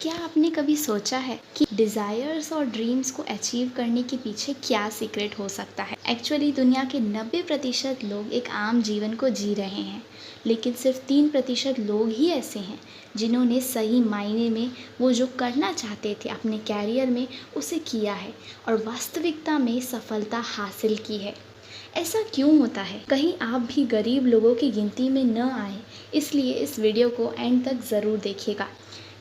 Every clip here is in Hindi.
क्या आपने कभी सोचा है कि डिज़ायर्स और ड्रीम्स को अचीव करने के पीछे क्या सीक्रेट हो सकता है? एक्चुअली दुनिया के 90% लोग एक आम जीवन को जी रहे हैं, लेकिन सिर्फ 3% लोग ही ऐसे हैं जिन्होंने सही मायने में वो जो करना चाहते थे अपने कैरियर में उसे किया है और वास्तविकता में सफलता हासिल की है। ऐसा क्यों होता है? कहीं आप भी गरीब लोगों की गिनती में न आए, इसलिए इस वीडियो को एंड तक ज़रूर देखिएगा।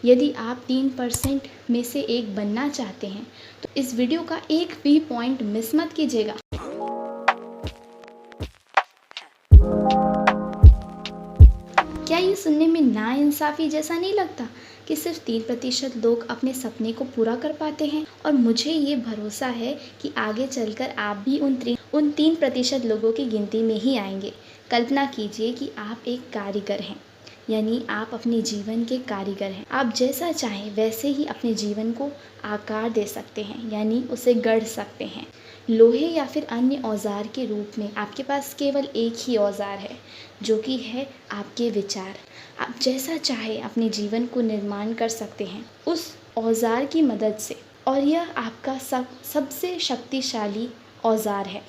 यदि आप 3% में से एक बनना चाहते हैं तो इस वीडियो का एक भी पॉइंट मिस मत कीजिएगा। क्या ये सुनने में नाइंसाफ़ी जैसा नहीं लगता कि सिर्फ 3% लोग अपने सपने को पूरा कर पाते हैं? और मुझे ये भरोसा है कि आगे चलकर आप भी उन 3% लोगों की गिनती में ही आएंगे। कल्पना कीजिए कि आप एक कारीगर हैं, यानी आप अपने जीवन के कारीगर हैं। आप जैसा चाहें वैसे ही अपने जीवन को आकार दे सकते हैं, यानी उसे गढ़ सकते हैं। लोहे या फिर अन्य औजार के रूप में आपके पास केवल एक ही औजार है, जो कि है आपके विचार। आप जैसा चाहे अपने जीवन को निर्माण कर सकते हैं उस औजार की मदद से, और यह आपका सबसे शक्तिशाली औजार है।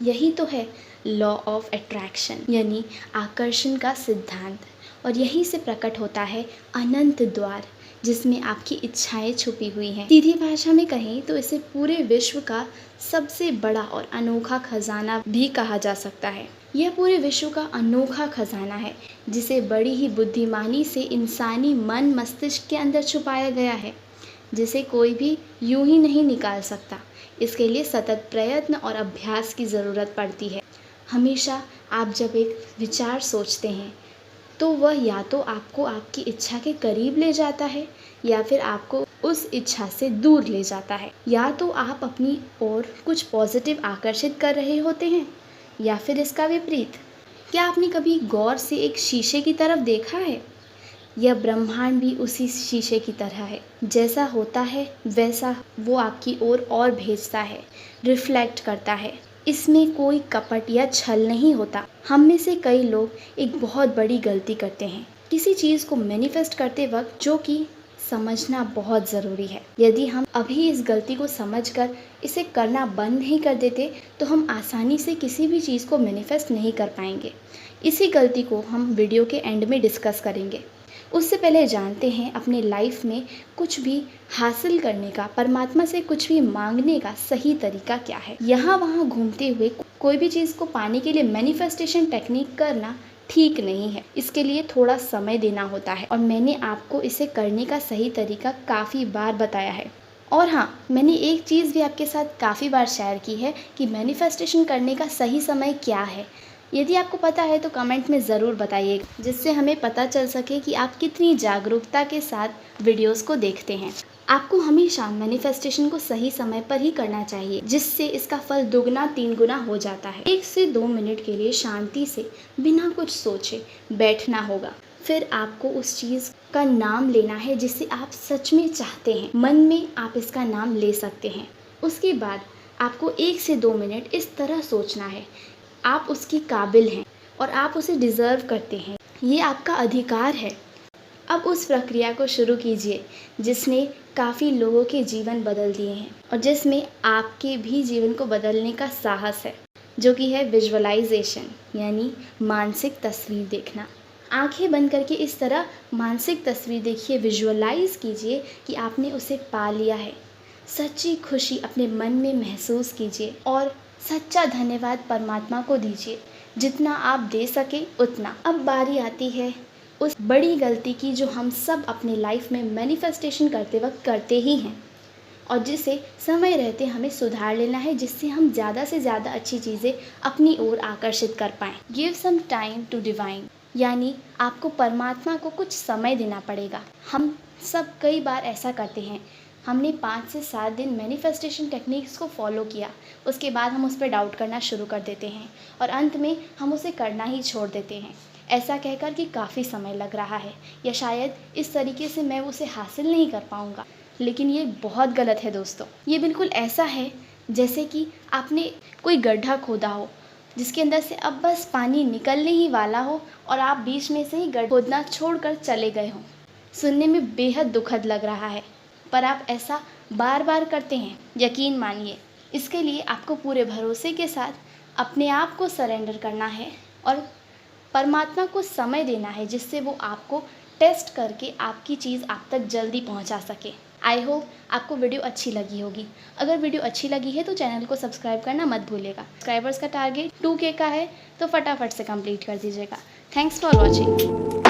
यही तो है लॉ ऑफ अट्रैक्शन, यानी आकर्षण का सिद्धांत। और यहीं से प्रकट होता है अनंत द्वार, जिसमें आपकी इच्छाएं छुपी हुई हैं। सीधी भाषा में कहें तो इसे पूरे विश्व का सबसे बड़ा और अनोखा खजाना भी कहा जा सकता है। यह पूरे विश्व का अनोखा खजाना है जिसे बड़ी ही बुद्धिमानी से इंसानी मन मस्तिष्क के अंदर छुपाया गया है, जिसे कोई भी यूं ही नहीं निकाल सकता। इसके लिए सतत प्रयत्न और अभ्यास की ज़रूरत पड़ती है। हमेशा आप जब एक विचार सोचते हैं तो वह या तो आपको आपकी इच्छा के करीब ले जाता है या फिर आपको उस इच्छा से दूर ले जाता है। या तो आप अपनी ओर कुछ पॉजिटिव आकर्षित कर रहे होते हैं या फिर इसका विपरीत। क्या आपने कभी गौर से एक शीशे की तरफ देखा है? यह ब्रह्मांड भी उसी शीशे की तरह है। जैसा होता है वैसा वो आपकी ओर और भेजता है, रिफ्लेक्ट करता है। इसमें कोई कपट या छल नहीं होता। हम में से कई लोग एक बहुत बड़ी गलती करते हैं किसी चीज़ को मैनिफेस्ट करते वक्त, जो कि समझना बहुत ज़रूरी है। यदि हम अभी इस गलती को समझकर इसे करना बंद नहीं कर देते तो हम आसानी से किसी भी चीज़ को मैनिफेस्ट नहीं कर पाएंगे। इसी गलती को हम वीडियो के एंड में डिस्कस करेंगे। उससे पहले जानते हैं अपने लाइफ में कुछ भी हासिल करने का, परमात्मा से कुछ भी मांगने का सही तरीका क्या है। यहाँ वहाँ घूमते हुए कोई भी चीज़ को पाने के लिए मैनिफेस्टेशन टेक्निक करना ठीक नहीं है। इसके लिए थोड़ा समय देना होता है और मैंने आपको इसे करने का सही तरीका काफ़ी बार बताया है। और हाँ, मैंने एक चीज़ भी आपके साथ काफ़ी बार शेयर की है कि मैनिफेस्टेशन करने का सही समय क्या है। यदि आपको पता है तो कमेंट में ज़रूर बताइए, जिससे हमें पता चल सके कि आप कितनी जागरूकता के साथ वीडियोस को देखते हैं। आपको हमेशा मैनिफेस्टेशन को सही समय पर ही करना चाहिए, जिससे इसका फल दुगना 3 गुना हो जाता है। 1 से 2 मिनट के लिए शांति से बिना कुछ सोचे बैठना होगा। फिर आपको उस चीज़ का नाम लेना है जिसे आप सच में चाहते हैं। मन में आप इसका नाम ले सकते हैं। उसके बाद आपको 1 से 2 मिनट इस तरह सोचना है, आप उसकी काबिल हैं और आप उसे डिज़र्व करते हैं। ये आपका अधिकार है। अब उस प्रक्रिया को शुरू कीजिए जिसने काफ़ी लोगों के जीवन बदल दिए हैं और जिसमें आपके भी जीवन को बदलने का साहस है, जो कि है विजुअलाइजेशन, यानी मानसिक तस्वीर देखना। आंखें बंद करके इस तरह मानसिक तस्वीर देखिए, विजुअलाइज कीजिए कि आपने उसे पा लिया है। सच्ची खुशी अपने मन में महसूस कीजिए और सच्चा धन्यवाद परमात्मा को दीजिए, जितना आप दे सके उतना। अब बारी आती है उस बड़ी गलती की जो हम सब अपने लाइफ में मैनिफेस्टेशन करते वक्त करते ही हैं और जिसे समय रहते हमें सुधार लेना है, जिससे हम ज़्यादा से ज़्यादा अच्छी चीज़ें अपनी ओर आकर्षित कर पाएँ। Give some time to divine, यानी आपको परमात्मा को कुछ समय देना पड़ेगा। हम सब कई बार ऐसा करते हैं। हमने 5 से 7 दिन मैनिफेस्टेशन टेक्निक्स को फॉलो किया, उसके बाद हम उस पर डाउट करना शुरू कर देते हैं और अंत में हम उसे करना ही छोड़ देते हैं, ऐसा कहकर कि काफ़ी समय लग रहा है या शायद इस तरीके से मैं उसे हासिल नहीं कर पाऊँगा। लेकिन ये बहुत गलत है दोस्तों। ये बिल्कुल ऐसा है जैसे कि आपने कोई गड्ढा खोदा हो जिसके अंदर से अब बस पानी निकलने ही वाला हो और आप बीच में से ही गड्ढा खोदना छोड़ कर चले गए हों। सुनने में बेहद दुखद लग रहा है, पर आप ऐसा बार बार करते हैं। यकीन मानिए, इसके लिए आपको पूरे भरोसे के साथ अपने आप को सरेंडर करना है और परमात्मा को समय देना है, जिससे वो आपको टेस्ट करके आपकी चीज़ आप तक जल्दी पहुंचा सके। आई होप आपको वीडियो अच्छी लगी होगी। अगर वीडियो अच्छी लगी है तो चैनल को सब्सक्राइब करना मत भूलिएगा। सब्सक्राइबर्स का टारगेट 2K का है, तो फटाफट से कंप्लीट कर दीजिएगा। Thanks for watching.